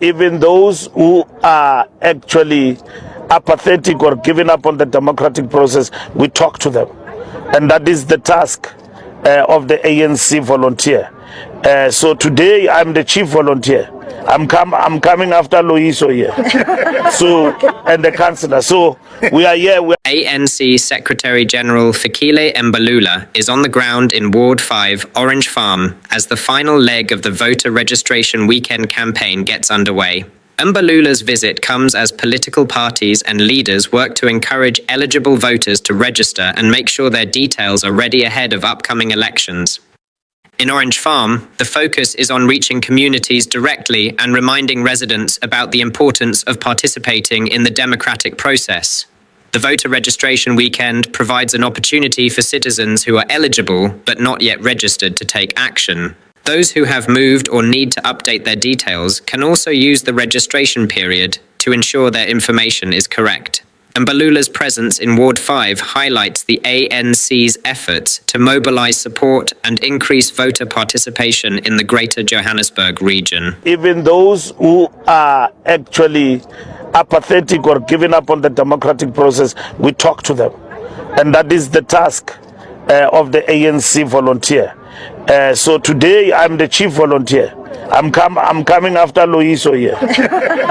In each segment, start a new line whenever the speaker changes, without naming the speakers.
Even those who are actually apathetic or giving up on the democratic process, we talk to them. And that is the task of the ANC volunteer. So today I'm the chief volunteer. I'm coming after Loiso here. So, and the councillor. So we are here.
ANC Secretary General Fikile Mbalula is on the ground in Ward 5, Orange Farm, as the final leg of the voter registration weekend campaign gets underway. Mbalula's visit comes as political parties and leaders work to encourage eligible voters to register and make sure their details are ready ahead of upcoming elections. In Orange Farm, the focus is on reaching communities directly and reminding residents about the importance of participating in the democratic process. The voter registration weekend provides an opportunity for citizens who are eligible but not yet registered to take action. Those who have moved or need to update their details can also use the registration period to ensure their information is correct. Mbalula's presence in Ward 5 highlights the ANC's efforts to mobilize support and increase voter participation in the Greater Johannesburg region.
Even those who are actually apathetic or giving up on the democratic process, we talk to them. And that is the task of the ANC volunteer. So today I'm the chief volunteer. I'm coming after Loiso here.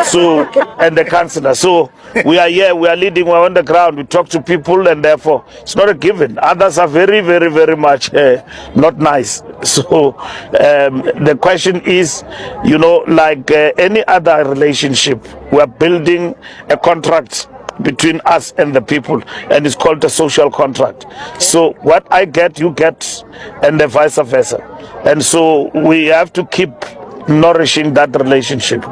So, and the councillor. So we are here, we are leading, we're on the ground, we talk to people, and therefore it's not a given. Others are very, very, very much not nice. So the question is, you know, like any other relationship, we're building a contract between us and the people, and it's called a social contract. So what I get, you get, and the vice versa. And so we have to keep nourishing that relationship.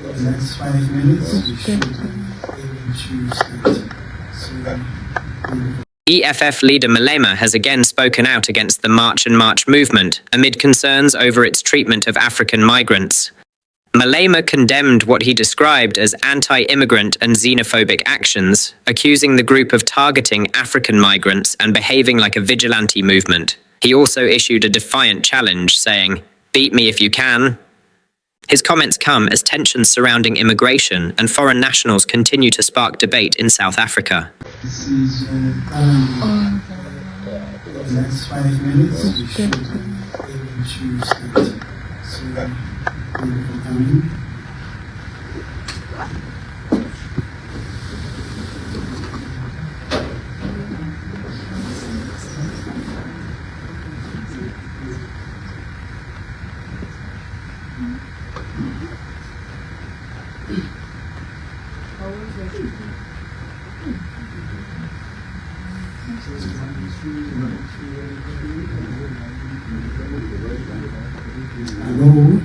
The next 5 minutes, we should be able to start.
EFF leader Malema has again spoken out against the March and March movement amid concerns over its treatment of African migrants. Malema condemned what he described as anti-immigrant and xenophobic actions, accusing the group of targeting African migrants and behaving like a vigilante movement. He also issued a defiant challenge, saying, "Beat me if you can." His comments come as tensions surrounding immigration and foreign nationals continue to spark debate in South Africa.
This is the next 5 minutes, we should be able to start. So, thank you for coming. Hello.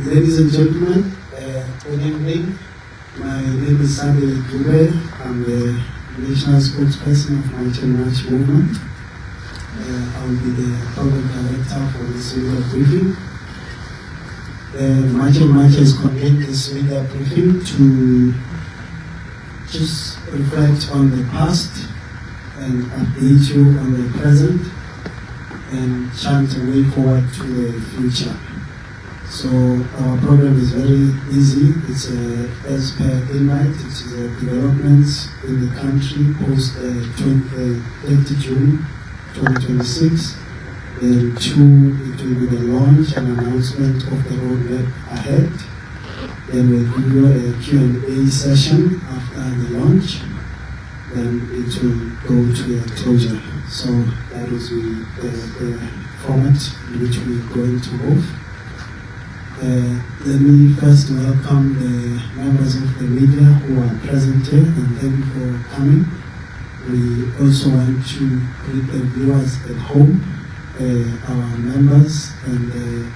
Ladies and gentlemen, good evening. My name is Samuel Dube. I'm the national spokesperson of March and March movement. I will be the program director for this media briefing. March and March has convened this media briefing to just reflect on the past and update you on the present and chart a way forward to the future. So our program is very easy. It's as per invite. It is developments in the country post 30 June 2026. Then 2, it will be the launch and announcement of the roadmap ahead. Then we'll give you a Q&A session after the launch. Then it will go to a closure. So that is the format in which we're going to move. Let me first welcome the members of the media who are present here and thank you for coming. We also want to greet the viewers at home, our members and the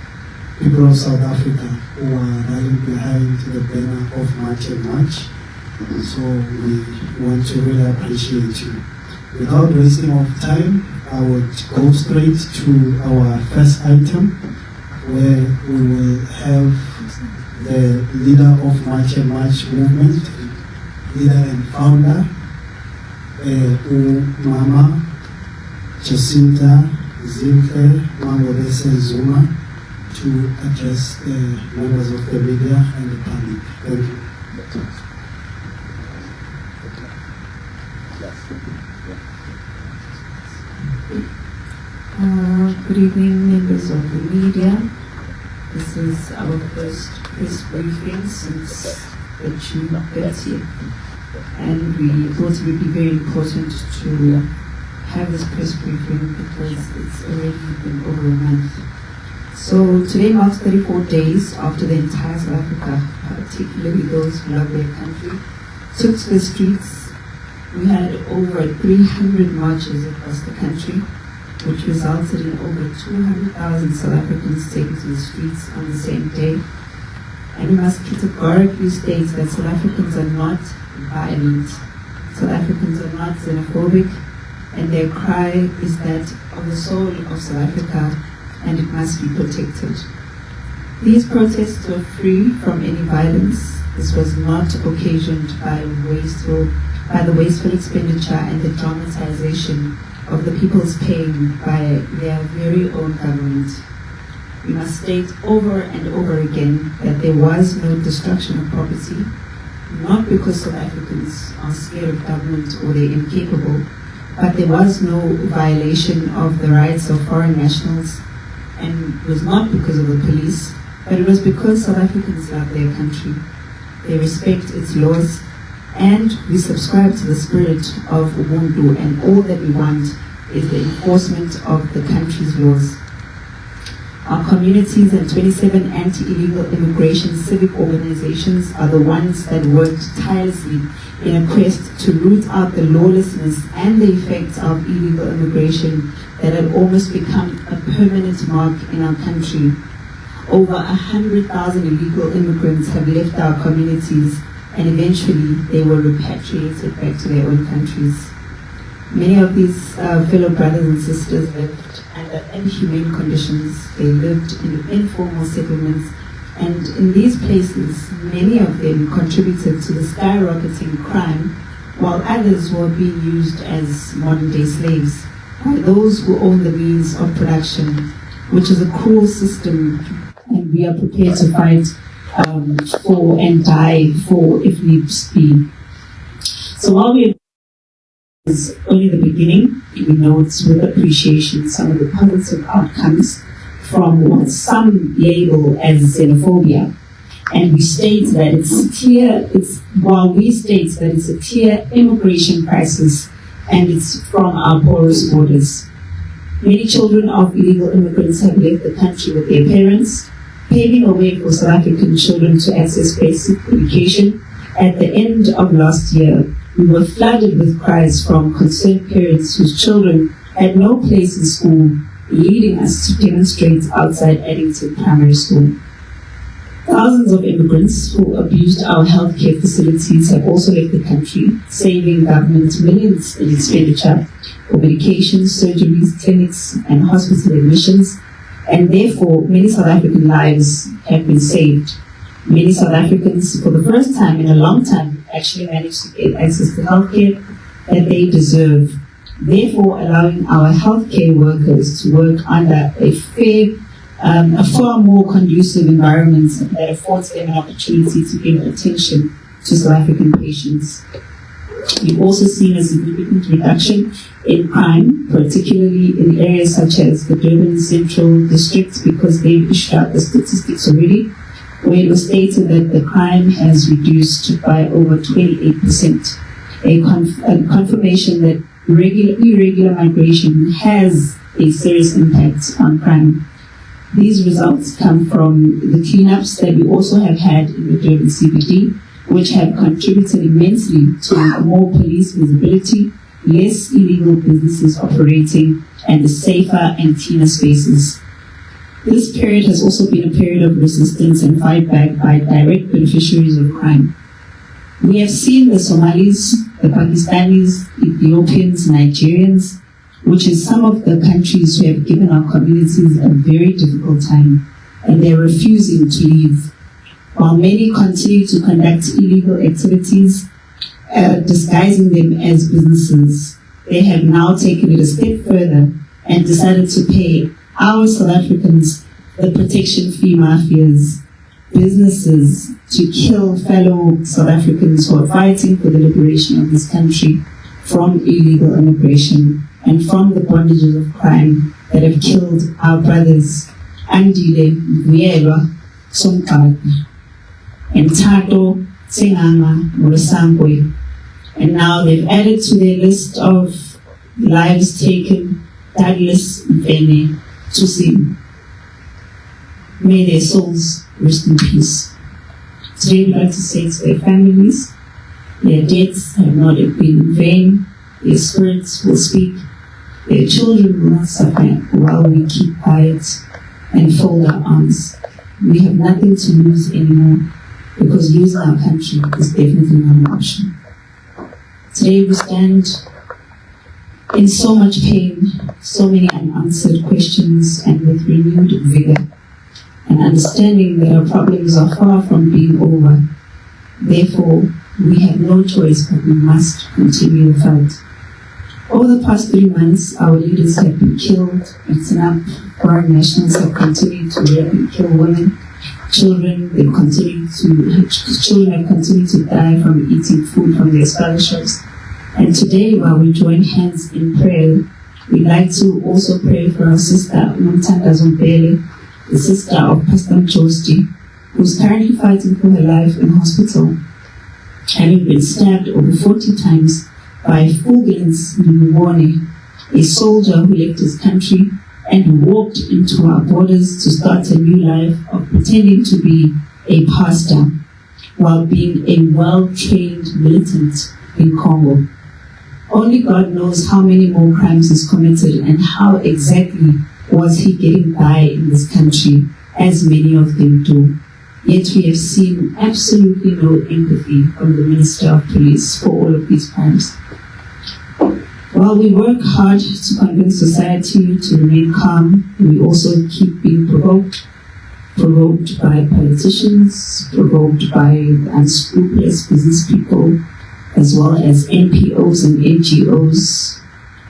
people of South Africa who are rallying behind the banner of March and March. So we want to really appreciate you. Without wasting of time, I would go straight to our first item, where we will have the leader of March and March movement, leader and founder, Mama Jacinta Zuma, to address the members of the media and the public. Thank you.
Good evening, members of the media. This is our first press briefing since the June 30th, and we thought it would be very important to have this press briefing because it's already been over a month. So today marks 34 days after the entire South Africa, particularly those who love their country, took to the streets. We had over 300 marches across the country, which resulted in over 200,000 South Africans taken to the streets on the same day. And we must categorically state that South Africans are not violent. South Africans are not xenophobic, and their cry is that of the soul of South Africa, and it must be protected. These protests were free from any violence. This was not occasioned by the wasteful expenditure and the dramatization of the people's pain by their very own government. We must state over and over again that there was no destruction of property, not because South Africans are scared of government or they're incapable, but there was no violation of the rights of foreign nationals, and it was not because of the police, but it was because South Africans love their country. They respect its laws, and we subscribe to the spirit of Ubuntu, and all that we want is the enforcement of the country's laws. Our communities and 27 anti-illegal immigration civic organizations are the ones that worked tirelessly in a quest to root out the lawlessness and the effects of illegal immigration that had almost become a permanent mark in our country. Over 100,000 illegal immigrants have left our communities, and eventually they were repatriated back to their own countries. Many of these fellow brothers and sisters lived under inhumane conditions. They lived in informal settlements, and in these places, many of them contributed to the skyrocketing crime, while others were being used as modern-day slaves by those who own the means of production, which is a cruel system, and we are prepared to fight for and die for if needs be. So while we is only the beginning, we note with appreciation some of the positive outcomes from what some label as xenophobia. And we state that it's a clear immigration crisis, and it's from our porous borders. Many children of illegal immigrants have left the country with their parents, paving a way for South African children to access basic education. At the end of last year, we were flooded with cries from concerned parents whose children had no place in school, leading us to demonstrate outside Addington Primary School. Thousands of immigrants who abused our healthcare facilities have also left the country, saving government millions in expenditure for medications, surgeries, clinics, and hospital admissions, and therefore many South African lives have been saved. Many South Africans, for the first time in a long time, actually managed to get access to healthcare that they deserve, therefore allowing our healthcare workers to work under a far more conducive environment that affords them an opportunity to give attention to South African patients. We've also seen a significant reduction in crime, particularly in areas such as the Durban Central District, because they've issued out the statistics already, where it was stated that the crime has reduced by over 28%, a confirmation that irregular migration has a serious impact on crime. These results come from the cleanups that we also have had in the Durban CBD, which have contributed immensely to more police visibility, less illegal businesses operating, and the safer and cleaner spaces. This period has also been a period of resistance and fight back by direct beneficiaries of crime. We have seen the Somalis, the Pakistanis, Ethiopians, Nigerians, which is some of the countries who have given our communities a very difficult time, and they're refusing to leave. While many continue to conduct illegal activities, disguising them as businesses, they have now taken it a step further and decided to pay our South Africans, the protection fee mafias, businesses, to kill fellow South Africans who are fighting for the liberation of this country from illegal immigration and from the bondages of crime that have killed our brothers Andile Vuyelwa Somkati and Tato Tsengama Murisangwe. And now they've added to their list of lives taken Douglas Mfene Tusim. May their souls rest in peace. Today we'd like to say to their families, their deaths have not been in vain, their spirits will speak, their children will not suffer while we keep quiet and fold our arms. We have nothing to lose anymore, because losing our country is definitely not an option. Today we stand in so much pain, so many unanswered questions, and with renewed vigor, and understanding that our problems are far from being over. Therefore, we have no choice, but we must continue the fight. Over the past 3 months, our leaders have been killed, beaten up, foreign nationals have continued to rape and kill women, children have continued to die from eating food from their scholarships. And today, while we join hands in prayer, we'd like to also pray for our sister Mumtanda Zombele, the sister of Pastor Mjosti, who's currently fighting for her life in hospital, having been stabbed over 40 times by Fulgens Mwane, a soldier who left his country and who walked into our borders to start a new life of pretending to be a pastor while being a well-trained militant in Congo. Only God knows how many more crimes he's committed and how exactly was he getting by in this country, as many of them do. Yet we have seen absolutely no empathy from the Minister of Police for all of these crimes. While we work hard to convince society to remain calm, we also keep being provoked by politicians, provoked by unscrupulous business people, as well as NPOs and NGOs.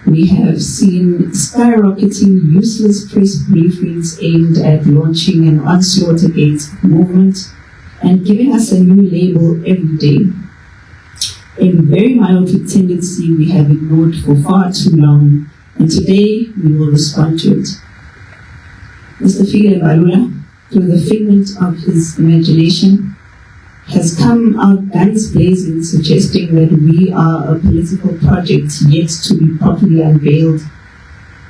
We have seen skyrocketing useless press briefings aimed at launching an onslaught against the movement and giving us a new label every day. A very myopic tendency we have ignored for far too long, and today we will respond to it. Mr. Mbalula, through the figment of his imagination, has come out guns blazing, suggesting that we are a political project yet to be properly unveiled.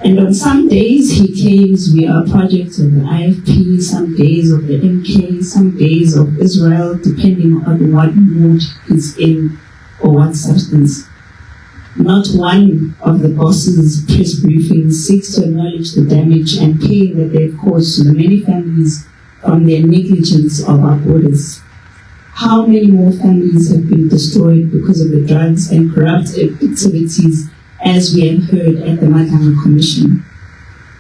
And on some days he claims we are a project of the IFP, some days of the MK, some days of Israel, depending on what mood he's in or what substance. Not one of the bosses' press briefings seeks to acknowledge the damage and pain that they've caused to the many families from their negligence of our borders. How many more families have been destroyed because of the drugs and corrupt activities, as we have heard at the Matanga Commission?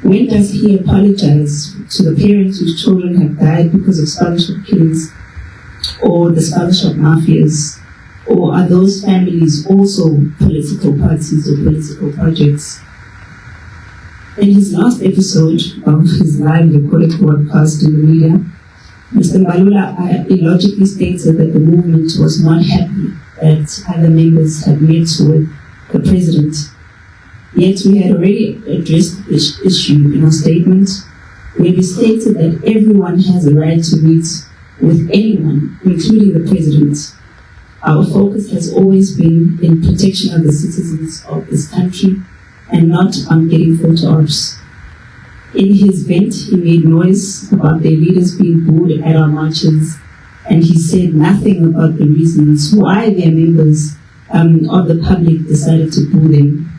When does he apologize to the parents whose children have died because of scholarship killings or the scholarship mafias? Or are those families also political parties or political projects? In his last episode of his live recorded broadcast in the media, Mr. Mbalula illogically stated that the movement was not happy that other members had met with the president. Yet we had already addressed this issue in our statement, where we stated that everyone has a right to meet with anyone, including the president. Our focus has always been in protection of the citizens of this country and not on getting photo ops. In his vent, he made noise about their leaders being booed at our marches, and he said nothing about the reasons why their members of the public decided to boo them.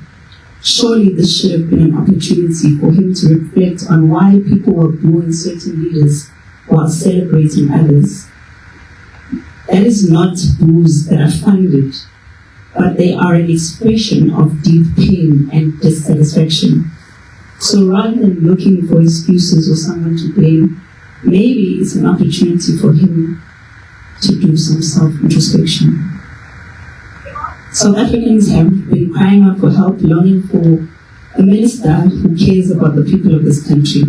Surely this should have been an opportunity for him to reflect on why people were booing certain leaders while celebrating others. That is not boos that are funded, but they are an expression of deep pain and dissatisfaction. So rather than looking for excuses or someone to blame, maybe it's an opportunity for him to do some self-introspection. South Africans have been crying out for help, longing for a minister who cares about the people of this country.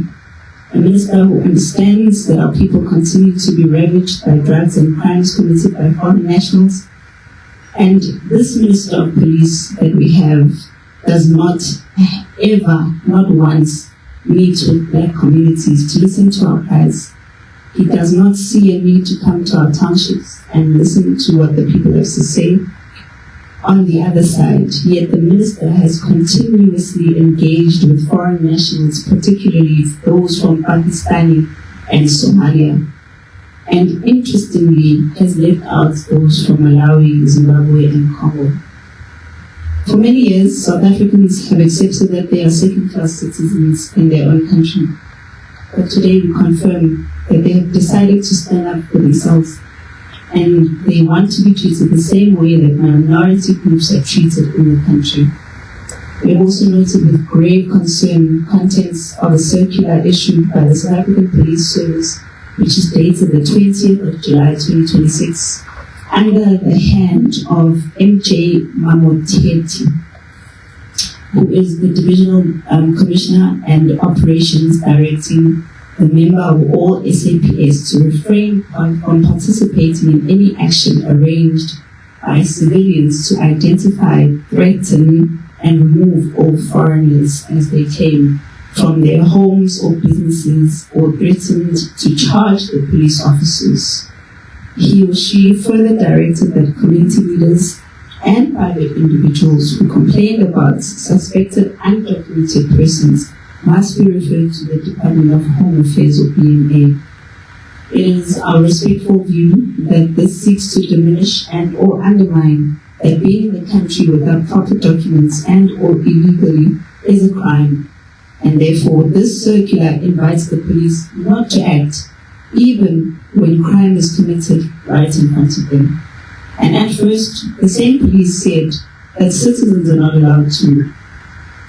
A minister who understands that our people continue to be ravaged by drugs and crimes committed by foreign nationals. And this Minister of Police that we have does not ever, not once, meet with black communities to listen to our cries. He does not see a need to come to our townships and listen to what the people have to say. On the other side, yet the minister has continuously engaged with foreign nationals, particularly those from Pakistan and Somalia, and interestingly has left out those from Malawi, Zimbabwe and Congo. For many years, South Africans have accepted that they are second-class citizens in their own country, but today we confirm that they have decided to stand up for themselves, and they want to be treated the same way that minority groups are treated in the country. We have also noted with grave concern contents of a circular issued by the South African Police Service, which is dated the 20th of July 2026, under the hand of MJ Mamoteti, who is the Divisional Commissioner and Operations directing the member of all SAPS to refrain from participating in any action arranged by civilians to identify, threaten, and remove all foreigners as they came from their homes or businesses, or threatened to charge the police officers. He or she further directed that community leaders and private individuals who complained about suspected undocumented persons must be referred to the Department of Home Affairs or BMA. It is our respectful view that this seeks to diminish and or undermine that being in the country without proper documents and or illegally is a crime, and therefore this circular invites the police not to act even when crime is committed right in front of them. And at first, the same police said that citizens are not allowed to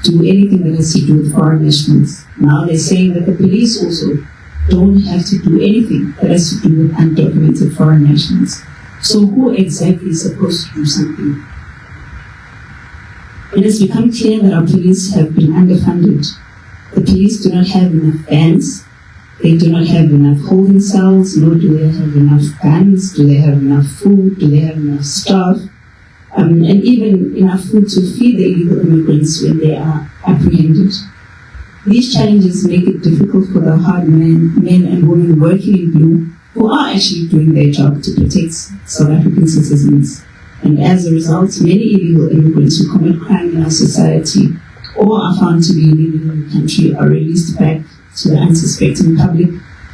do anything that has to do with foreign nationals. Now they're saying that the police also don't have to do anything that has to do with undocumented foreign nationals. So who exactly is supposed to do something? It has become clear that our police have been underfunded. The police do not have enough vans, they do not have enough holding cells, nor do they have enough guns, do they have enough food, do they have enough staff, and even enough food to feed the illegal immigrants when they are apprehended. These challenges make it difficult for the hard men and women working in blue who are actually doing their job to protect South African citizens. And as a result, many illegal immigrants who commit crime in our society or are found to be illegal in the country are released back to the unsuspecting public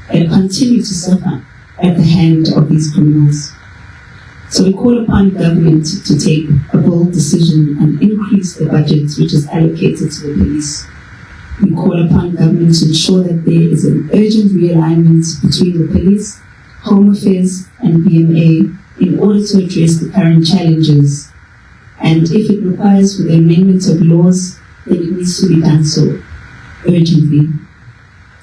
and continue to suffer at the hand of these criminals. So we call upon government to take a bold decision and increase the budget which is allocated to the police. We call upon government to ensure that there is an urgent realignment between the police, Home Affairs and BMA in order to address the current challenges. And if it requires for the amendment of laws, then it needs to be done so urgently.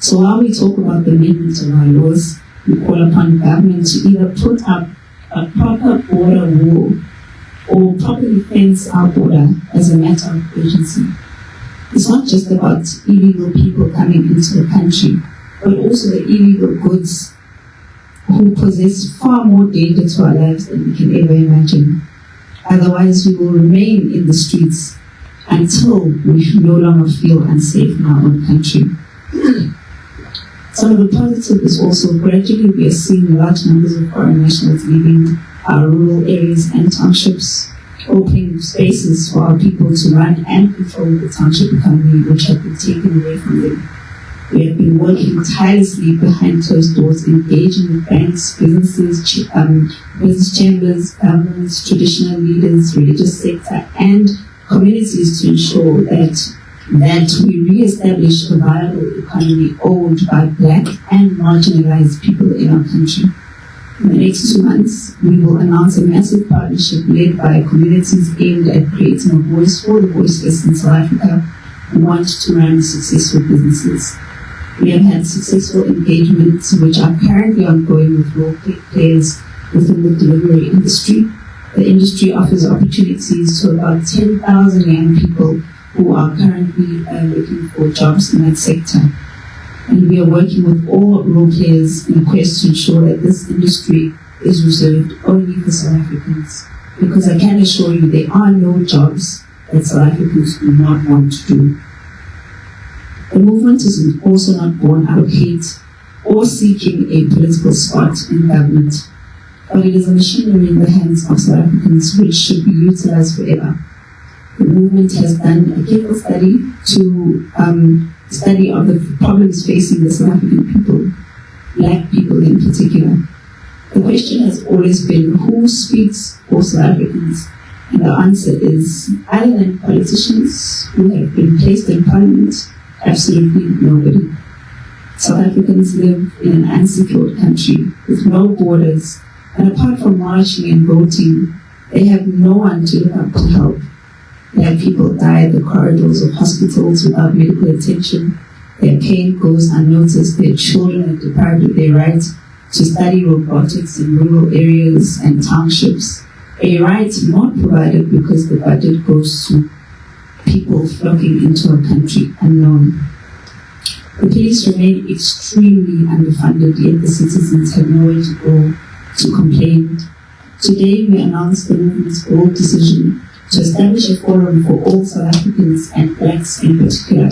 So while we talk about the amendment of our laws, we call upon government to either put up a proper border wall or properly fence our border as a matter of urgency. It's not just about illegal people coming into the country, but also the illegal goods who possess far more danger to our lives than we can ever imagine. Otherwise, we will remain in the streets until we no longer feel unsafe in our own country. Some of the positive is also gradually we are seeing large numbers of foreign nationals leaving our rural areas and townships, opening spaces for our people to run and control the township economy, which have been taken away from them. We have been working tirelessly behind closed doors, engaging with banks, businesses, business chambers, governments, traditional leaders, religious sector, and communities to ensure that we re-establish a viable economy owned by Black and marginalized people in our country. In the next 2 months, we will announce a massive partnership led by communities aimed at creating a voice for the voiceless in South Africa who want to run successful businesses. We have had successful engagements which are currently ongoing with role players within the delivery industry. The industry offers opportunities to about 10,000 young people who are currently looking for jobs in that sector. And we are working with all role players in a quest to ensure that this industry is reserved only for South Africans. Because I can assure you there are no jobs that South Africans do not want to do. The movement is also not born out of hate or seeking a political spot in government, but it is a machinery in the hands of South Africans which should be utilized forever. The movement has done a careful study to study of the problems facing the South African people, Black people in particular. The question has always been who speaks for South Africans, and the answer is other than politicians who have been placed in parliament, absolutely nobody. South Africans live in an unsecured country with no borders, and apart from marching and voting, they have no one to look up to help. Their people die at the corridors of hospitals without medical attention. Their pain goes unnoticed. Their children are deprived of their right to study robotics in rural areas and townships, a right not provided because the budget goes to people flocking into a country unknown. The police remain extremely underfunded, yet the citizens have nowhere to go to complain. Today we announced the movement's bold decision to establish a forum for all South Africans and Blacks in particular.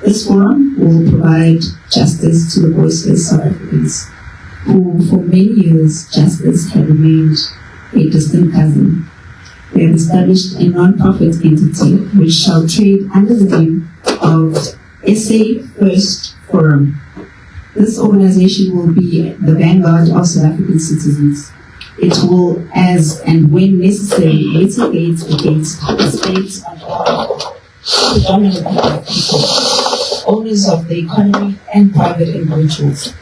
This forum will provide justice to the voiceless South Africans, who for many years justice had remained a distant cousin. We have established a non-profit entity which shall trade under the name of SA First Forum. This organization will be the vanguard of South African citizens. It will, as and when necessary, litigate against the states and predominantly Black people, owners of the economy and private individuals.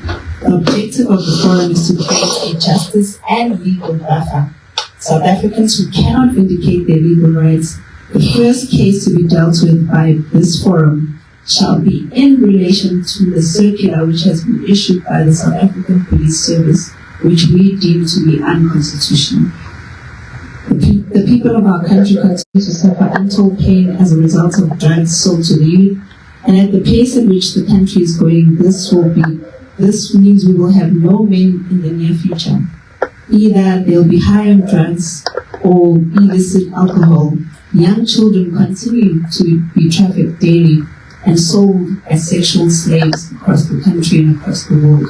The objective of the forum is to create a justice and legal buffer. South Africans who cannot vindicate their legal rights, the first case to be dealt with by this forum shall be in relation to the circular which has been issued by the South African Police Service, which we deem to be unconstitutional. The people of our country continue to suffer untold pain as a result of drugs sold to the youth, and at the pace at which the country is going, this means we will have no men in the near future. Either they'll be high on drugs or illicit alcohol. Young children continue to be trafficked daily, and sold as sexual slaves across the country and across the world.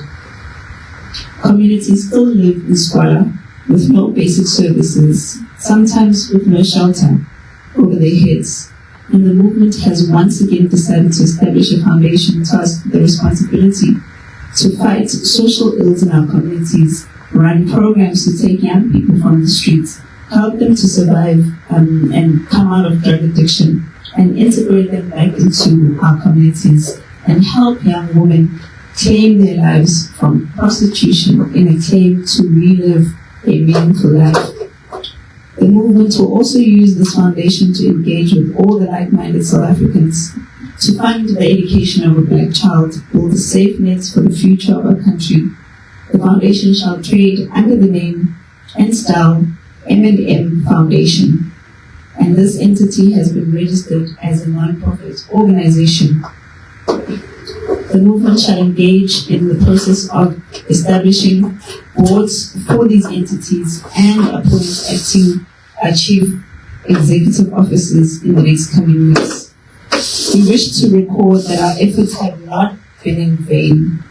Communities still live in squalor with no basic services, sometimes with no shelter over their heads. And the movement has once again decided to establish a foundation tasked with the responsibility to fight social ills in our communities, run programs to take young people from the streets, help them to survive and come out of drug addiction, and integrate them back into our communities, and help young women claim their lives from prostitution in a claim to relive a meaningful life. The movement will also use this foundation to engage with all the like-minded South Africans to fund the education of a black child, build a safe net for the future of our country. The foundation shall trade under the name and style M&M Foundation, and this entity has been registered as a non-profit organization. The movement shall engage in the process of establishing boards for these entities and appoint acting chief executive officers in the next coming weeks. We wish to record that our efforts have not been in vain.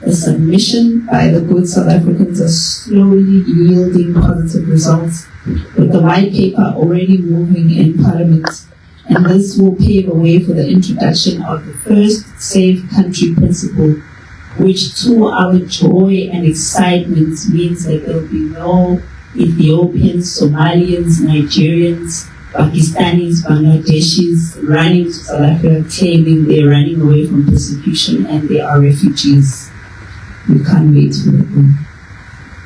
The submission by the good South Africans are slowly yielding positive results, with the white paper already moving in Parliament, and this will pave the way for the introduction of the first safe country principle, which to our joy and excitement means that there will be no Ethiopians, Somalians, Nigerians, Pakistanis, Bangladeshis running to South Africa claiming they're running away from persecution and they are refugees. We can't wait for that.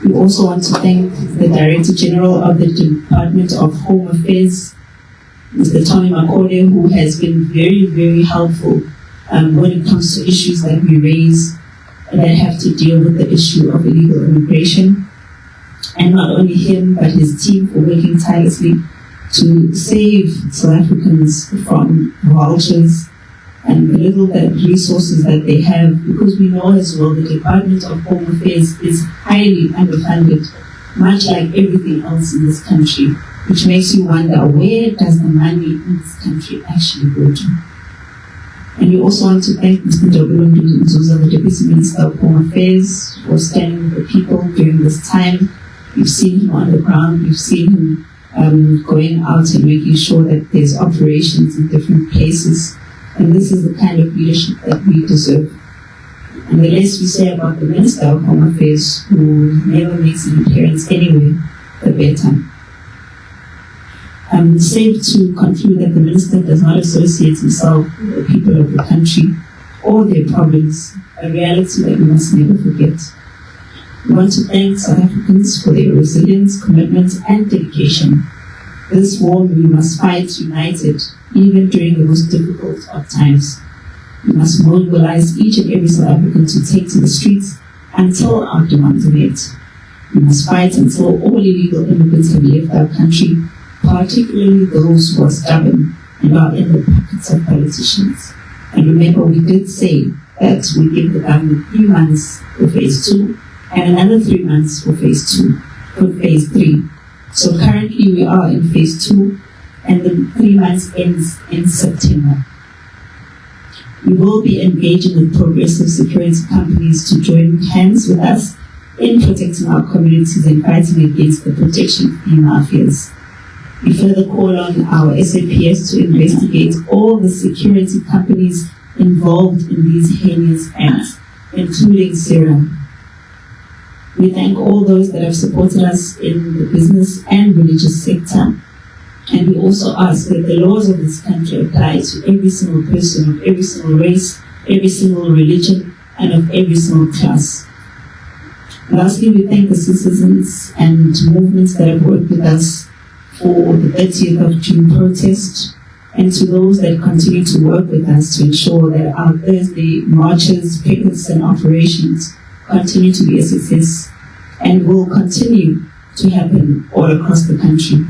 We also want to thank the Director General of the Department of Home Affairs, Mr. Tommy Makode, who has been very, very helpful when it comes to issues that we raise that have to deal with the issue of illegal immigration. And not only him, but his team for working tirelessly to save South Africans from vultures and the little resources that they have, because we know as well the Department of Home Affairs is highly underfunded, much like everything else in this country, which makes you wonder, where does the money in this country actually go to? And we also want to thank Mr. Mbalula, the Deputy Minister of Home Affairs, for standing with the people during this time. We've seen him on the ground, we've seen him going out and making sure that there's operations in different places. And this is the kind of leadership that we deserve. And the less we say about the Minister of Home Affairs, who never makes an appearance anyway, the better. I'm safe to conclude that the Minister does not associate himself with the people of the country or their problems, a reality that we must never forget. We want to thank South Africans for their resilience, commitment, and dedication. This war we must fight united, even during the most difficult of times. We must mobilize each and every South African to take to the streets until our demands are met. We must fight until all illegal immigrants have left our country, particularly those who are stubborn and are in the pockets of politicians. And remember, we did say that we give the government 3 months for phase 2 and another 3 months for phase 3. So currently we are in phase 2 and the 3 months ends in September. We will be engaging with progressive security companies to join hands with us in protecting our communities and fighting against the protection fee mafias. We further call on our SAPS to investigate all the security companies involved in these heinous acts, including Serum. We thank all those that have supported us in the business and religious sector. And we also ask that the laws of this country apply to every single person of every single race, every single religion, and of every single class. Lastly, we thank the citizens and movements that have worked with us for the 30th of June protest, and to those that continue to work with us to ensure that our Thursday marches, pickets, and operations continue to be a success and will continue to happen all across the country.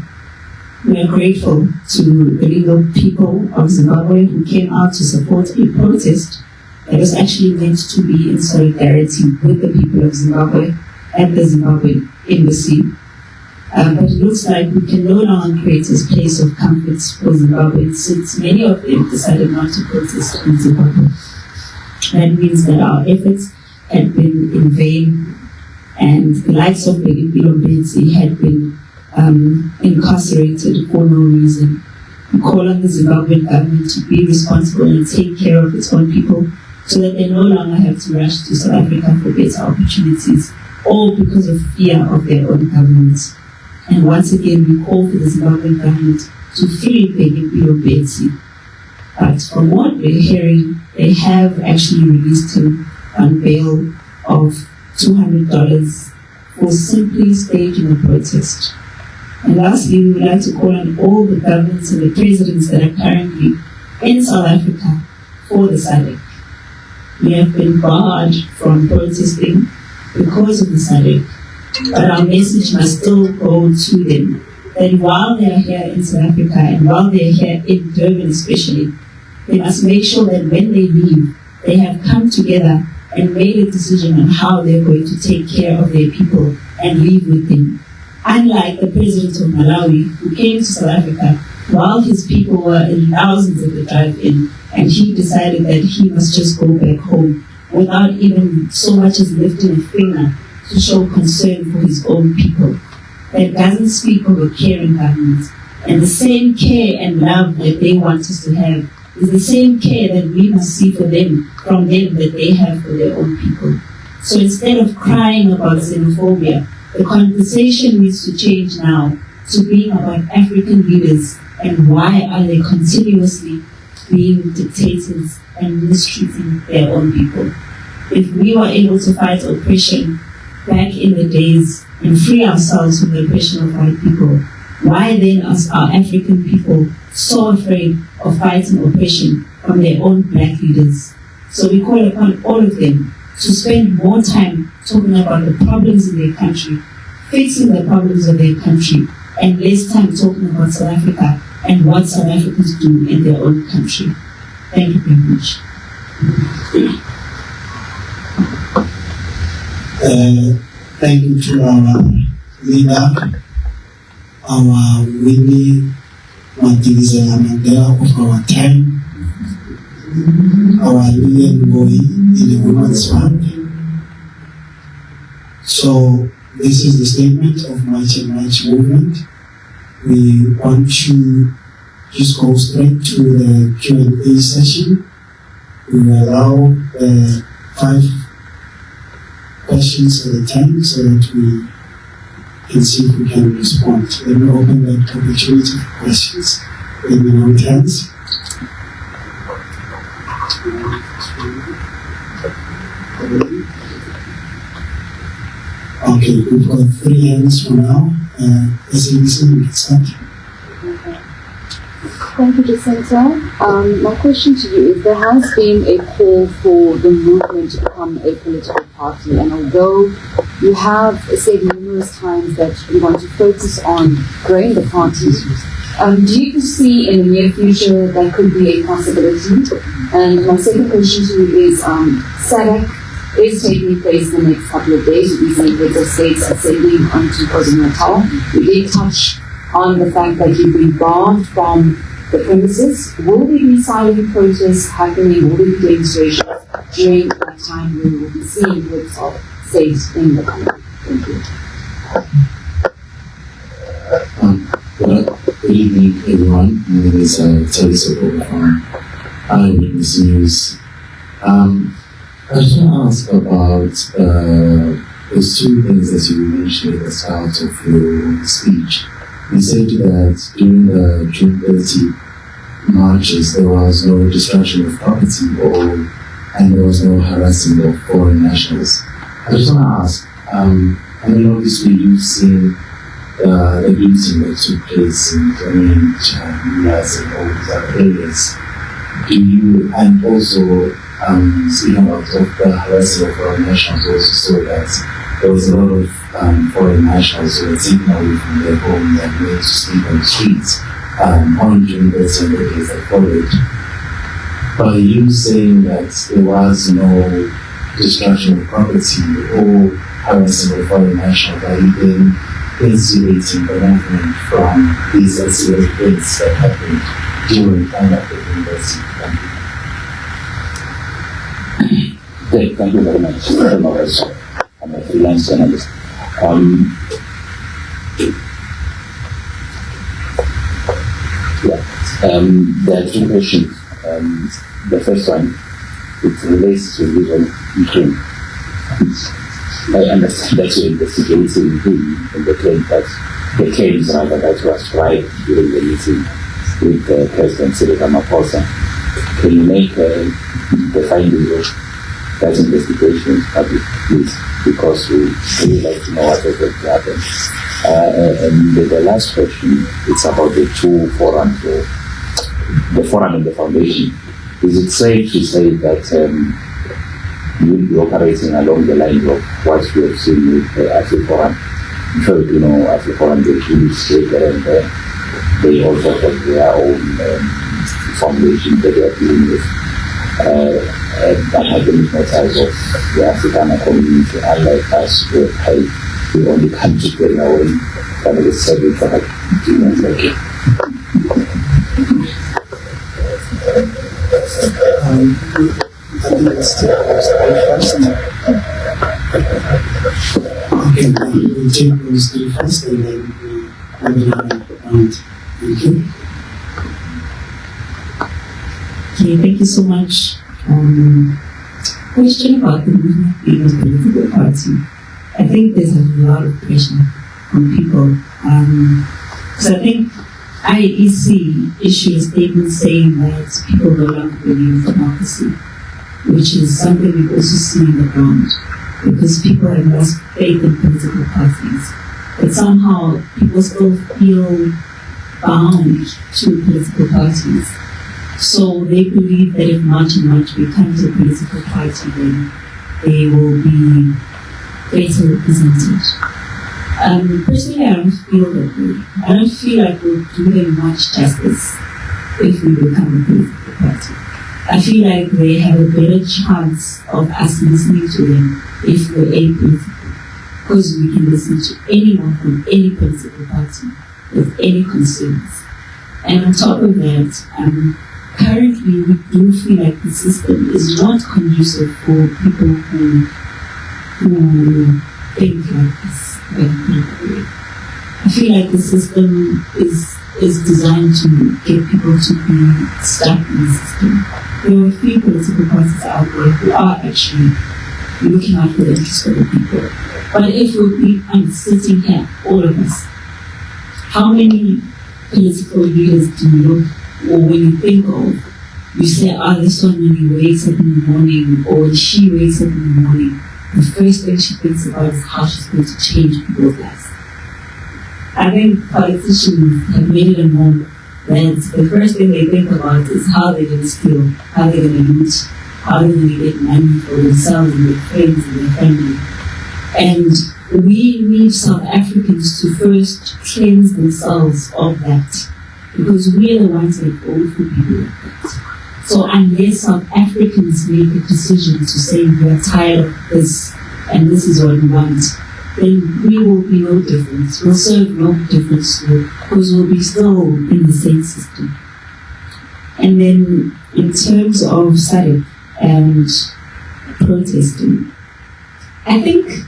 We are grateful to the legal people of Zimbabwe who came out to support a protest that was actually meant to be in solidarity with the people of Zimbabwe at the Zimbabwe Embassy. But it looks like we can no longer create a place of comfort for Zimbabweans, since many of them decided not to protest in Zimbabwe. That means that our efforts had been in vain, and the likes of Mbalula had been incarcerated for no reason. We call on the Zimbabwean government to be responsible and take care of its own people so that they no longer have to rush to South Africa for better opportunities, all because of fear of their own governments. And once again, we call for the Zimbabwean government to free Mbalula. But from what we're hearing, they have actually released him on bail of $200 for simply staging a protest. And lastly, we would like to call on all the governments and the presidents that are currently in South Africa for the SADC. We have been barred from protesting because of the SADC, but our message must still go to them that while they are here in South Africa and while they are here in Durban especially, they must make sure that when they leave, they have come together and made a decision on how they're going to take care of their people and live with them. Unlike the president of Malawi, who came to South Africa while his people were in thousands at the drive-in, and he decided that he must just go back home without even so much as lifting a finger to show concern for his own people. That doesn't speak of a caring government. And the same care and love that they want us to have is the same care that we must see for them, from them, that they have for their own people. So instead of crying about xenophobia, the conversation needs to change now to being about African leaders and why are they continuously being dictators and mistreating their own people. If we were able to fight oppression back in the days and free ourselves from the oppression of white people, why then are our African people so afraid of fighting oppression from their own black leaders? So we call upon all of them to spend more time talking about the problems in their country, fixing the problems of their country, and less time talking about South Africa and what South Africans do in their own country. Thank you very much.
Thank you to our leader, our Winnie Madikizela Mandela of our time, our Lillian Boy in the Women's Fund. So this is the statement of March and March movement. We want to just go straight to the Q&A session. We will allow 5 questions at a time so that we can see if we can respond. Let me open that opportunity for questions. Let me know hands. Okay, we've got 3 hands for now. SABC, we can start.
Thank you, Jacinta. My question to you is, there has been a call for the movement to become a political party, and although you have said numerous times that you want to focus on growing the party, do you foresee in the near future that could be a possibility? And my second question to you is, SADC is taking place in the next couple of days. We see heads of states ascending onto KwaZulu-Natal. We did touch on the fact that you've been barred from the premises. Will there be silent protests happening? Will there be demonstrations during that time when we will be seeing heads of states in the country? Thank you.
Good evening, everyone. My name is Terry Soko from Eyewitness News. I just want to ask about those 2 things that you mentioned at the start of your speech. You said that during the June 30 marches, there was no destruction of property and there was no harassment of foreign nationals. I just want to ask, I mean, obviously you've seen the looting that took place in Greenwich and US and all these other areas. Do you, and also speaking about the harassment of foreign nationals, also saw that there was a lot of foreign nationals who were taken away from their homes and made to sleep on the streets on during the 10 days that followed. By you saying that there was no destruction of property or harassment of foreign nationals, are you then insulating the movement from these ancillary events that happened during time at the university?
Thank you very much. I'm a freelance journalist. There are two questions. The first one, it relates to visual teaching. I understand that you're investigating him in the claim that the claims rather that was right during the meeting with President Cyril Ramaphosa. Can you make the findings of that investigation public, please? Because we really like to know what is going to happen. And the last question, it's about the two forums, the forum and the foundation. Is it safe to say that you'll be operating along the lines of what we have seen with AfriForum? I'm sure you know AfriForum, they really straight and they also have their own foundation that they are dealing with. Academic matters of the African community, unlike us, we only come together when family service for like
I think it's still first. Okay, we'll take those three first and then we'll go around. Thank you.
Okay, thank you so much. Question about the movement being a political party. I think there's a lot of pressure on people. Because I think IEC issued a statement saying that people no longer believe in democracy, which is something we've also seen on the ground, because people have lost faith in political parties. But somehow people still feel bound to political parties. So they believe that if much and much becomes a political party, then they will be better represented. Personally, I don't feel that way. I don't feel like we'll do them much justice if we become a political party. I feel like they have a better chance of us listening to them if we're apolitical, because we can listen to anyone from any political party with any concerns. And on top of that, currently we do feel like the system is not conducive for people who think like this. I feel like the system is designed to get people to be stuck in the system. There are a few political parties out there who are actually looking out for the interests of the people. But if we're sitting here, all of us, how many political leaders do you look, or when you think of, you say, this one when he wakes up in the morning, or when she wakes up in the morning, the first thing she thinks about is how she's going to change people's lives. I think politicians have made it a norm that the first thing they think about is how they're going to steal, how they're going to loot, how they're going to get money for themselves and their friends and their family. And we need South Africans to first cleanse themselves of that, because we are the ones that vote for people like that. So unless South Africans make a decision to say we are tired of this and this is what we want, then we will be no difference. We'll serve no difference because we'll be still in the same system. And then in terms of SADC and protesting, I think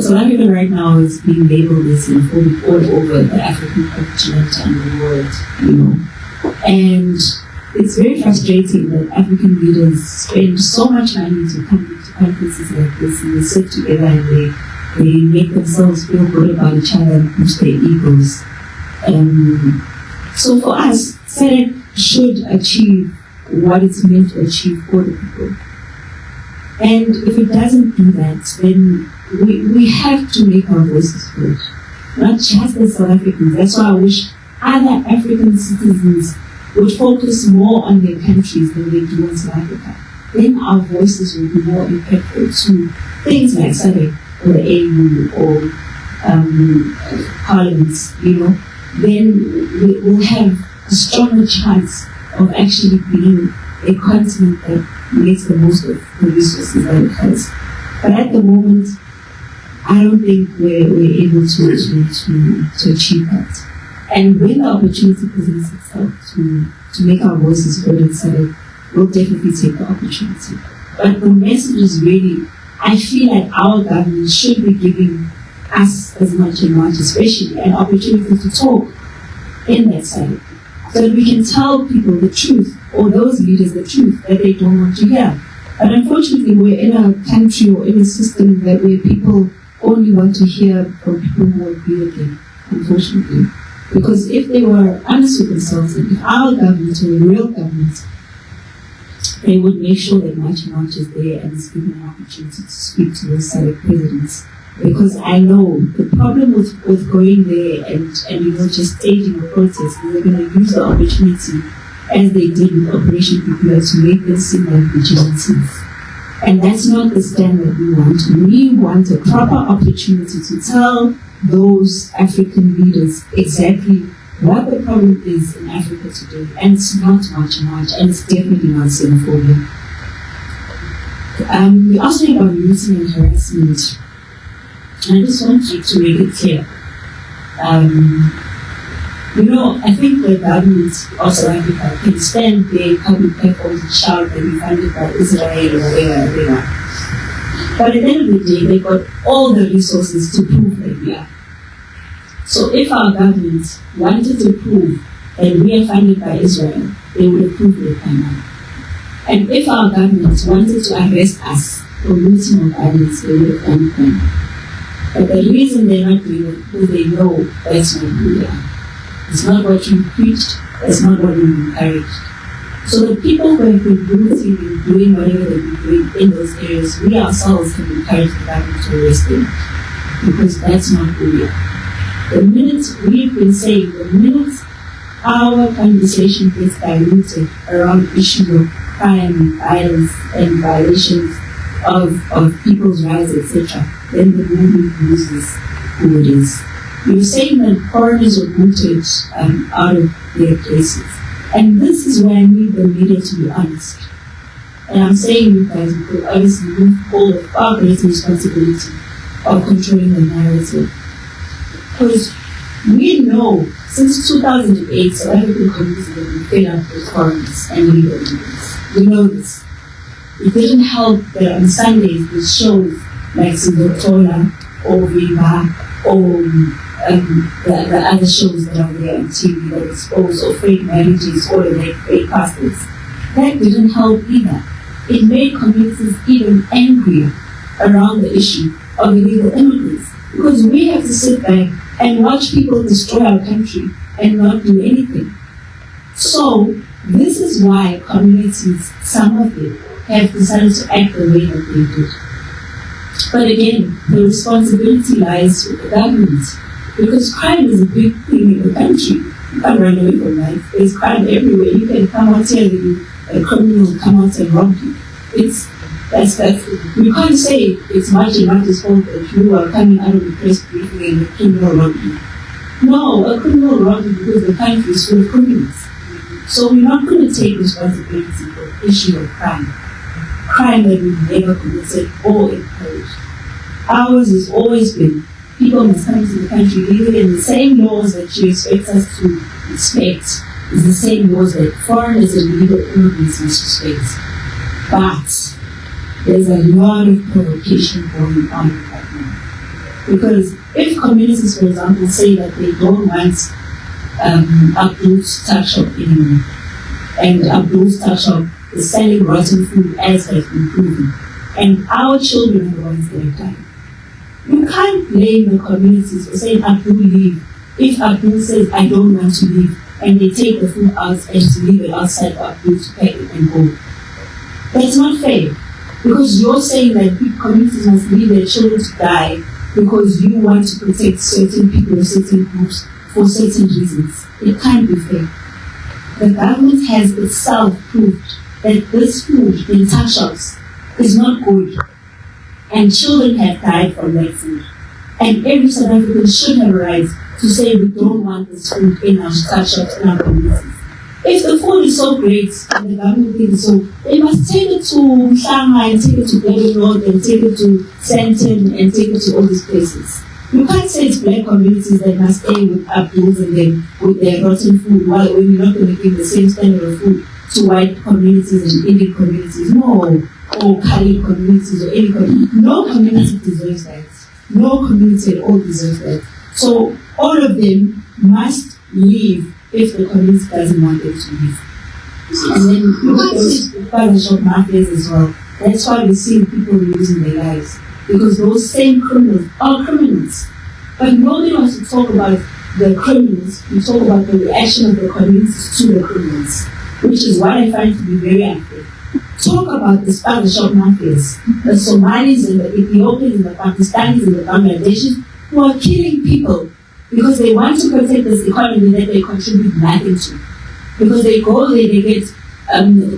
South Africa right now is being labeled as xenophobic all over the African continent and the world, And it's very frustrating that African leaders spend so much money to come to conferences like this, and they sit together and they make themselves feel good about each other and push their egos. So for us, SADC should achieve what it's meant to achieve for the people. And if it doesn't do that, then we have to make our voices heard, not just as South Africans. That's why I wish other African citizens would focus more on their countries than they do in South Africa. Then our voices will be more impactful to things like SADC or the AU or parliaments, Then we will have a stronger chance of actually being a continent that makes the most of the resources that it has. But at the moment, I don't think we're able to achieve that. And when the opportunity presents itself to make our voices heard and said, we'll definitely take the opportunity. But the message is really, I feel like our government should be giving us as much and much, especially an opportunity to talk in that side, so that we can tell people the truth, or those leaders the truth that they don't want to hear. But unfortunately, we're in a country or in a system where people only want to hear from people who agree with them, unfortunately. Because if they were honest with themselves, and if our government were a real government, they would make sure that much and much is there and is given an opportunity to speak to those select presidents. Because I know the problem with going there and just staging a protest is they're going to use the opportunity, as they did with Operation Prepare, to make them seem like vigilantes. And that's not the stand that we want. We want a proper opportunity to tell those African leaders exactly what the problem is in Africa today. And it's not much, and it's definitely not xenophobia. We asked me about looting and harassment. And I just want you to make it clear. I think the government of South Africa can stand their public platforms and shout that we funded by Israel or whatever. But at the end of the day, they've got all the resources to prove that we are. So if our government wanted to prove that we are funded by Israel, they would have proved it by now. And if our government wanted to arrest us for looting of others, they would have done it by now. But the reason they're not doing it is because they know that's not who they are. It's not what you preached, it's not what you encouraged. So the people who have been looting and doing whatever they've been doing in those areas, we ourselves have encouraged the government to arrest them, because that's not who we are. The minute we've been saying, the minute our conversation gets diluted around issues of crime and violence and violations of people's rights, etc., then the movement loses who it is. You're saying that foreigners were booted out of their places. And this is where I need the media to be honest. And I'm saying you guys, because obviously you hold a far greater responsibility of controlling the narrative. Because we know since 2008, South African communities have been fed up with foreigners and illegal immigrants. We know this. It didn't help that on Sundays the shows like Sibotola or Viva or the other shows that are there on TV that expose or fake marriages or like fake pastors. That didn't help either. It made communities even angrier around the issue of illegal immigrants, because we have to sit back and watch people destroy our country and not do anything. So this is why communities, some of them, have decided to act the way that they did. But again, the responsibility lies with the government, because crime is a big thing in the country. You can't run away from that. There's crime everywhere. You can come out here and a criminal will come out and rob you. You can't say it's Martin's fault that you are coming out of the press briefing and the criminal robbed you. No, a criminal robbed you because the country is full of criminals. So we're not going to take responsibility for the issue of crime. Crime that we've never committed or encouraged. Ours has always been, people must come to the country living in the same laws that you expect us to respect, is the same laws that foreigners and illegal immigrants must respect. But there's a lot of provocation going on right now. Because if communities, for example, say that they don't want Abdul's tuck shop anymore, and Abdul's tuck shop is selling rotten food as has been proven, and our children are the ones that are dying, you can't blame the communities for saying Abdul leave if Abdul says I don't want to leave, and they take the food out and to leave it outside for Abdul to pack it and go. That's not fair, because you're saying that communities must leave their children to die because you want to protect certain people or certain groups for certain reasons. It can't be fair. The government has itself proved that this food in tuck shops is not good, and children have died from that food. And every South African should have a right to say we don't want this food in our tuck shops, in our communities. If the food is so great and the government thinks so, they must take it to Shanghai and take it to Berry Road and take it to Santon and take it to all these places. You can't say it's black communities that must stay with Abduls and then with their rotten food while when you're not going to give the same standard of food to white communities and Indian communities. No. Or Kali communities or any community. No community deserves that. No community at all deserves that. So all of them must leave if the community doesn't want them to leave. And then look at those partnership mafias as well. That's why we see people losing their lives. Because those same criminals are criminals. But nobody wants to talk about the criminals. We talk about the reaction of the communities to the criminals, which is what I find to be very unfair. Talk about the partnership mafias, the Somalis and the Ethiopians and the Pakistanis and the Bangladeshis who are killing people because they want to protect this economy that they contribute nothing to. Because they go there, they get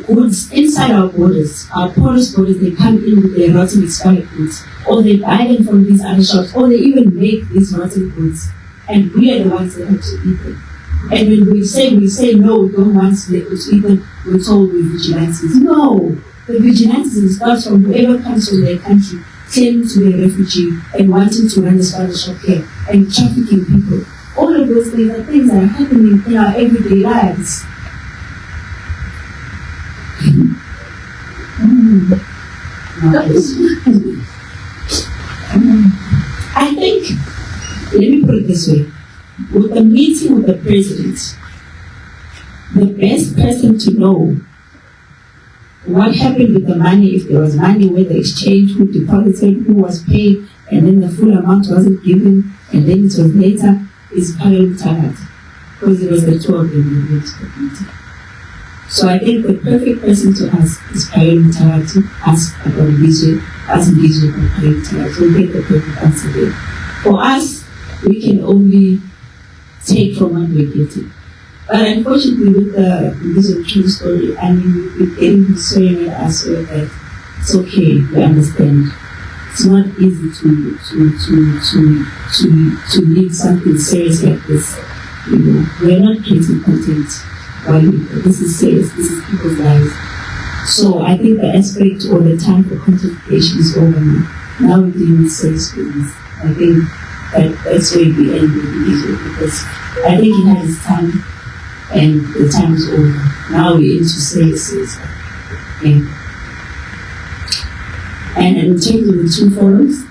goods inside our borders, our porous borders, they come in with their rotten expired goods, or they buy them from these other shops, or they even make these rotten goods, and we are the ones that have to eat them. And when we say no, we don't want to eat them, we're told we're vigilantes. No, the vigilantes starts from whoever comes from their country, claiming to be a refugee and wanting to run a small shop here and trafficking people. All of those things are things that are happening in our everyday lives. I think, let me put it this way, with the meeting with the president, the best person to know what happened with the money, if there was money, where the exchange, who deposited, who was paid, and then the full amount wasn't given, and then it was later, is Mbalula, because it was the two of them who went to the meeting. So I think the perfect person to ask is Mbalula, to ask about Mbizwe, ask Mbizwe about Mbalula, we'll get the perfect answer there. For us, we can only take from what we're getting. But unfortunately, with this is a true story, I mean, we're getting persuaded as well that it's okay, we understand. It's not easy to leave something serious like this. You know, we're not creating content while this is serious, this is people's lives. So I think the aspect or the time for content creation is over now. Now we're dealing with serious things. I think that's where we end with the issue, because I think it had its time and the time is over. Now we're into serious things. Yeah. And in terms of the two forums,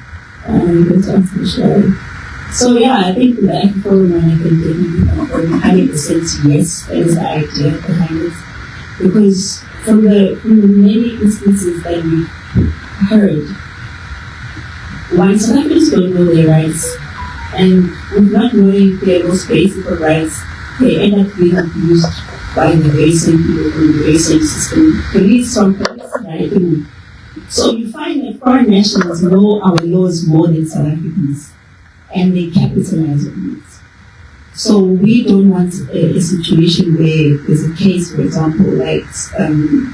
I'm going to answer Michelle. So yeah, I think the African forum, I can definitely 100% yes, that is the idea behind it. Because from the many instances that we've heard, while South Africans don't know their rights, and with not knowing their most basic of rights, they end up being abused by the very same people from the very same system. Police from police, right? So you find that foreign nationals know our laws more than South Africans, and they capitalize on it. So we don't want a situation where there's a case, for example, like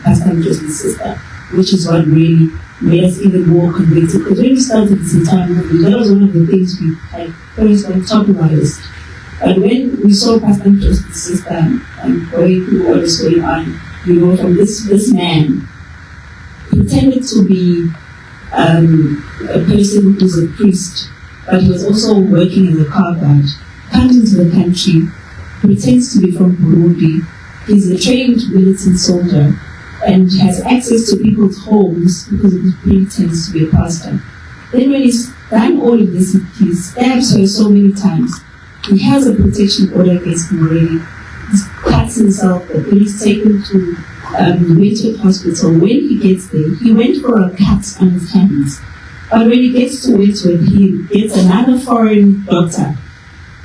Pastor Joseph's sister, which is what really made us even more convicted. Because when we started this entire movement, that was one of the things we had first on top of our list. But when we saw Pastor Joseph's sister and going through what was going on, you know, from this man, pretended to be a person who's a priest, but he was also working in the car guard, comes into the country, pretends to be from Burundi, he's a trained militant soldier, and has access to people's homes because of his pretense to be a pastor. Then when he's done all of this, he stabs her so many times. He has a protection order against him already. He cuts himself, the police take him to Wentworth Hospital. When he gets there, he went for a cut on his hands. But when he gets to Wentworth, he gets another foreign doctor,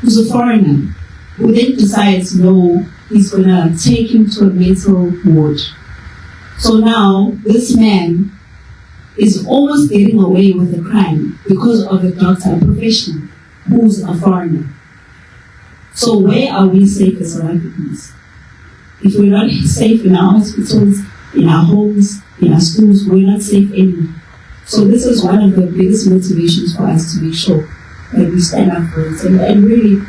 who's a foreigner, who then decides, no, he's going to take him to a mental ward. So now, this man is almost getting away with the crime because of a doctor, a professional, who's a foreigner. So where are we safe as South Africans? If we're not safe in our hospitals, in our homes, in our schools, we're not safe anymore. So this is one of the biggest motivations for us to make sure that we stand up for it. And really,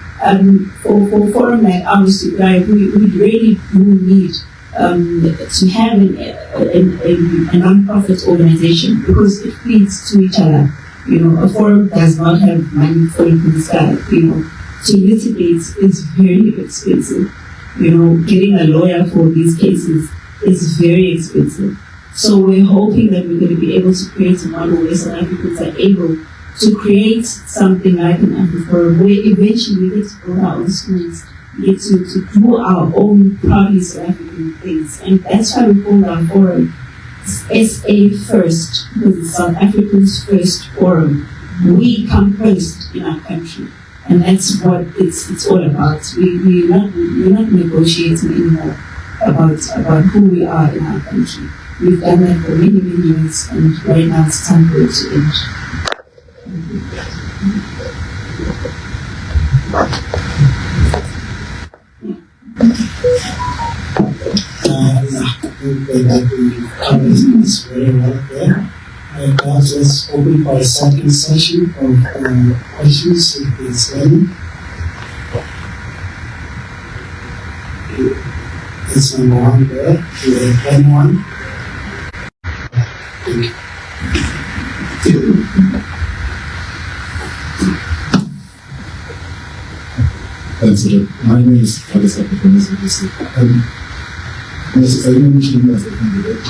for forum like ours, like we really do need to have a non-profit organization, because it feeds to each other. You know, a forum does not have money falling from the sky. You know, to litigate is very expensive. You know, getting a lawyer for these cases is very expensive. So we're hoping that we're going to be able to create a model where South Africans are able to create something like an Afro-Forum, where eventually we get to build our own schools, we get to do our own proudly South African things. And that's why we call our forum SA First, because it's South Africa's first forum. We come first in our country. And that's what it's all about. We're not negotiating anymore about who we are in our country. We've done that for many, many years, and right now it's time for it to end.
We covered this very well there. Perhaps let's open for a second session of questions, if there's any. It's number one there. Do we have anyone?
My name is Alex Apple. Yes, I mentioned that I can do that.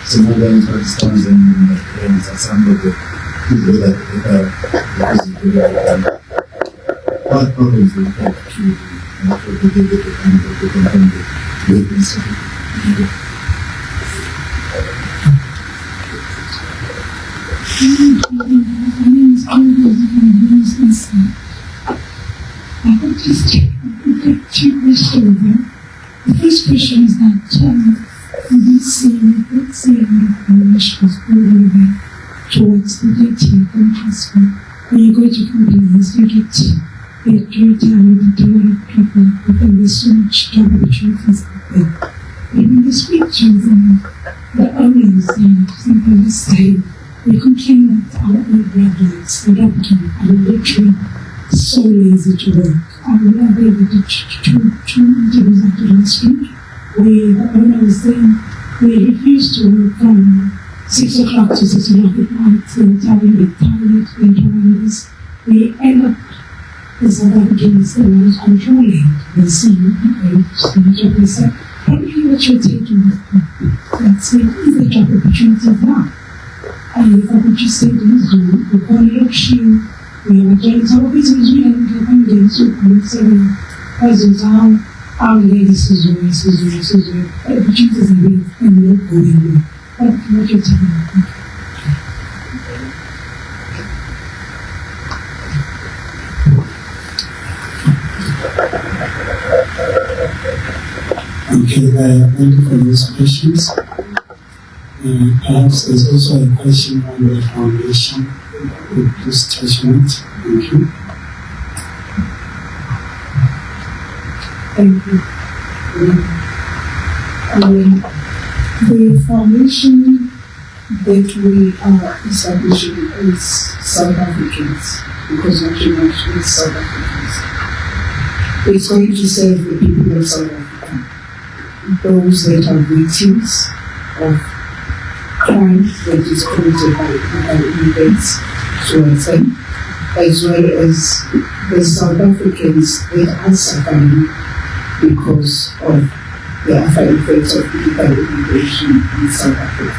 Somalian, Pakistanis, and some of the people that what problems they have to
I have just two questions there. The first question is that we see a lot of nationals moving there towards the dating and transfer. When you go to companies, you get very tired with a lot of people, and there's so much job opportunities out there. Even the pictures and the owners and sometimes say, we complain that our own graduates, the doctor, are literally so lazy to work. I will have able to two interviews after last week, where the owner was saying we refuse to work from 6 o'clock to 6 o'clock at night. They're telling me tired, they're telling this. We end up, the South Africans, they were controlling the scene, and they said, probably what you're taking, that's it, is the job opportunities now. And if I could just say this, we call it auction. We have a joint office in Sweden, we can get to 7 persons how our ladies is opportunities are being and not going there. What you're talking about?
Okay, thank you for those questions. Perhaps there's also a question on the foundation. Please touch on it. Thank you.
Thank you. The foundation that we are establishing is South Africans, because what you mentioned is South Africans. It's going to serve the people of South Africa, those that are victims of crime that is committed by immigrants towards them, as well as the South Africans that are suffering because of the after effects of illegal immigration in South Africa.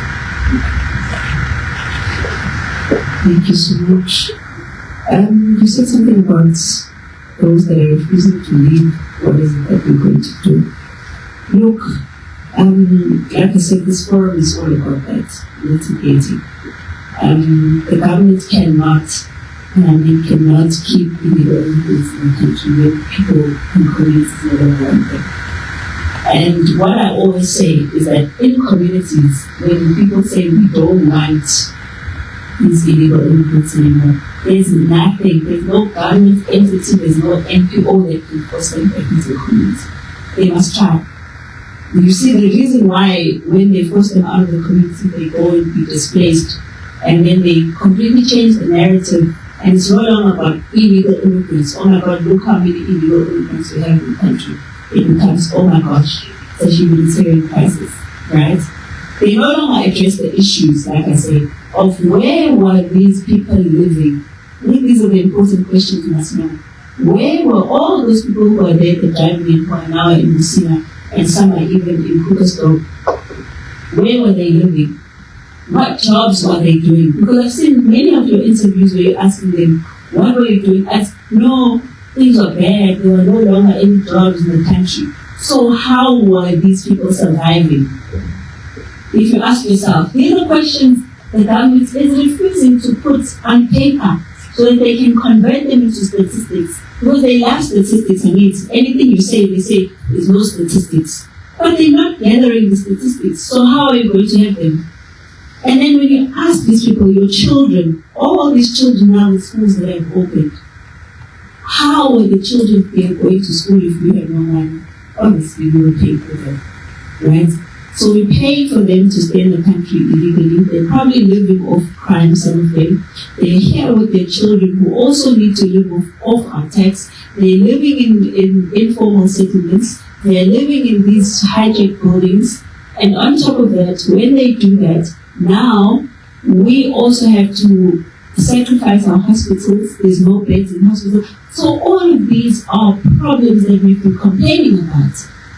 Thank you so much. You said something about those that are refusing to leave. What is it that we're going to do? Look, like I said, this forum is all about that, litigating. The government cannot keep illegal immigrants in the country where people and communities never want them. And what I always say is that in communities, when people say we don't want these illegal immigrants anymore, there's nothing, there's no government entity, there's no NPO that can force them back into the community. They must try. You see, the reason why when they force them out of the community, they go and be displaced, and then they completely change the narrative And it's no longer about illegal immigrants. Oh my God, look how many illegal immigrants we have in the country. It becomes, oh my gosh, it's a humanitarian crisis, right? They no longer address the issues, like I say, of where were these people living. I think these are the important questions we must know. Where were all those people who were there at the driving who are now in Musina, and some are even in Krugersdorp? Where were they living? What jobs were they doing? Because I've seen many of your interviews where you're asking them, what were you doing? No, things were bad. There were no longer any jobs in the country. So how were these people surviving? If you ask yourself, these are questions the government is refusing to put on paper so that they can convert them into statistics. Because they love statistics. I mean, anything you say, they say there's no statistics. But they're not gathering the statistics. So how are you going to have them? And then when you ask these people, your children, all these children now in schools that have opened, how will the children be going to school if we have no money? Obviously, we will pay for them, right? So we pay for them to stay in the country illegally. They're probably living off crime, some of them. They're here with their children who also need to live off our tax. They're living in informal settlements. They're living in these hijacked buildings. And on top of that, when they do that, now we also have to sacrifice our hospitals. There's no beds in hospitals. So all of these are problems that we've been complaining about.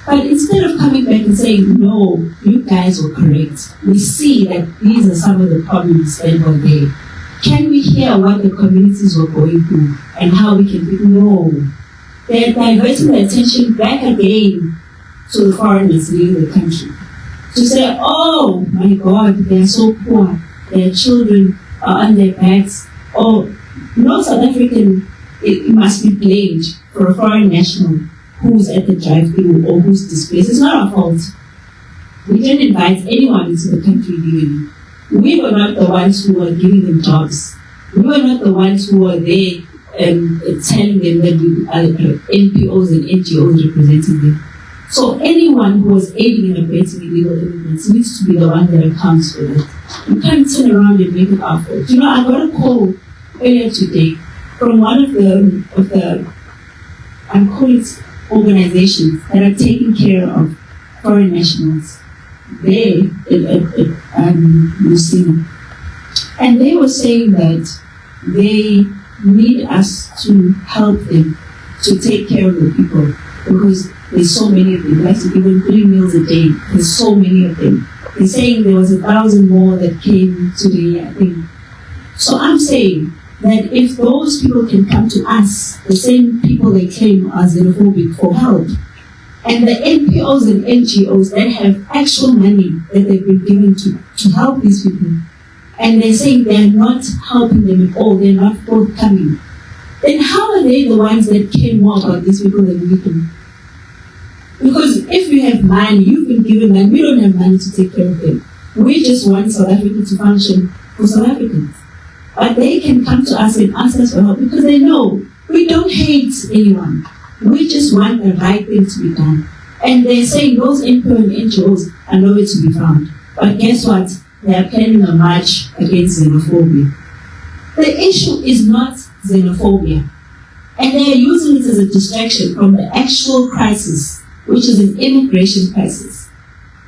But instead of coming back and saying, no, you guys were correct, we see that these are some of the problems that were there. Can we hear what the communities were going through and how we can do? No. They're diverting the attention back again to the foreigners leaving the country. To say, oh my God, they are so poor, their children are on their backs. Oh, no South African, it must be blamed for a foreign national who's at the drive-thru or who's displaced. It's not our fault. We didn't invite anyone into the country legally. We were not the ones who were giving them jobs. We were not the ones who were there telling them that we are NPOs and NGOs representing them. So anyone who was aiding and abetting illegal immigrants needs to be the one that accounts for that. You can't turn around and make it our fault. You know, I got a call earlier today from one of the I call it organizations that are taking care of foreign nationals there at Musina. And they were saying that they need us to help them to take care of the people because there's so many of them. They have to give them 3 meals a day. There's so many of them. They're saying there was 1,000 more that came today, I think. So I'm saying that if those people can come to us, the same people they claim are xenophobic, for help, and the NPOs and NGOs that have actual money that they've been given to help these people, and they're saying they're not helping them at all, they're not forthcoming, then how are they the ones that care more about these people than we do? Because if we have money, you've been given money, we don't have money to take care of them. We just want South Africa to function for South Africans. But they can come to us and ask us for help because they know we don't hate anyone. We just want the right thing to be done. And they're saying those NPO and NGOs are nowhere to be found. But guess what? They are planning a march against xenophobia. The issue is not xenophobia. And they are using it as a distraction from the actual crisis, which is an immigration crisis.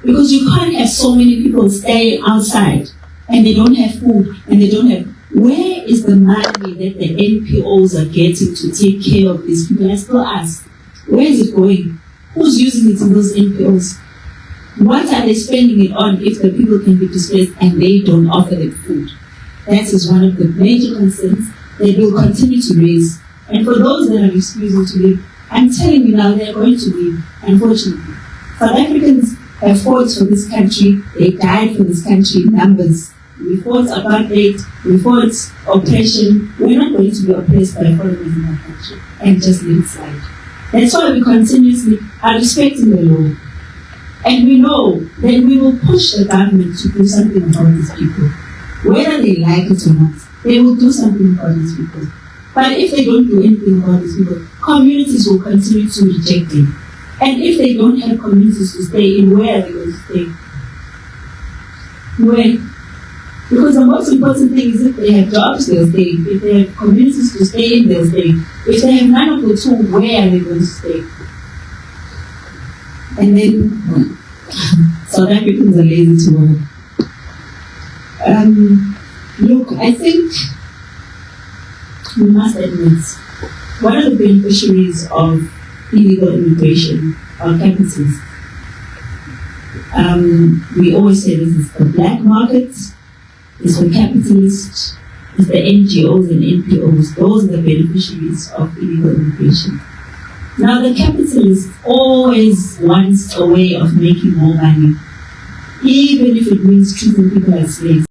Because you can't have so many people staying outside and they don't have food and they don't have... Where is the money that the NPOs are getting to take care of these people? I still ask, where is it going? Who's using it in those NPOs? What are they spending it on if the people can be displaced and they don't offer them food? That is one of the major concerns that we'll continue to raise. And for those that are refusing to leave, I'm telling you now, they're going to leave, unfortunately. South Africans have fought for this country, they died for this country in numbers. We fought apartheid, we fought oppression. We're not going to be oppressed by foreigners in our country and just let it slide. That's why we continuously are respecting the law. And we know that we will push the government to do something about these people. Whether they like it or not, they will do something about these people. But if they don't do anything about these people, communities will continue to reject them. And if they don't have communities to stay in, where are they going to stay? Where? Because the most important thing is if they have jobs, they'll stay. If they have communities to stay in, they'll stay. If they have none of the two, where are they going to stay? And then South Africans are lazy to work. Look, I think we must admit one of the beneficiaries of illegal immigration are capitalists. We always say this is the black market, it's the capitalists, it's the NGOs and NPOs. Those are the beneficiaries of illegal immigration. Now the capitalist always wants a way of making more money, even if it means treating people as slaves.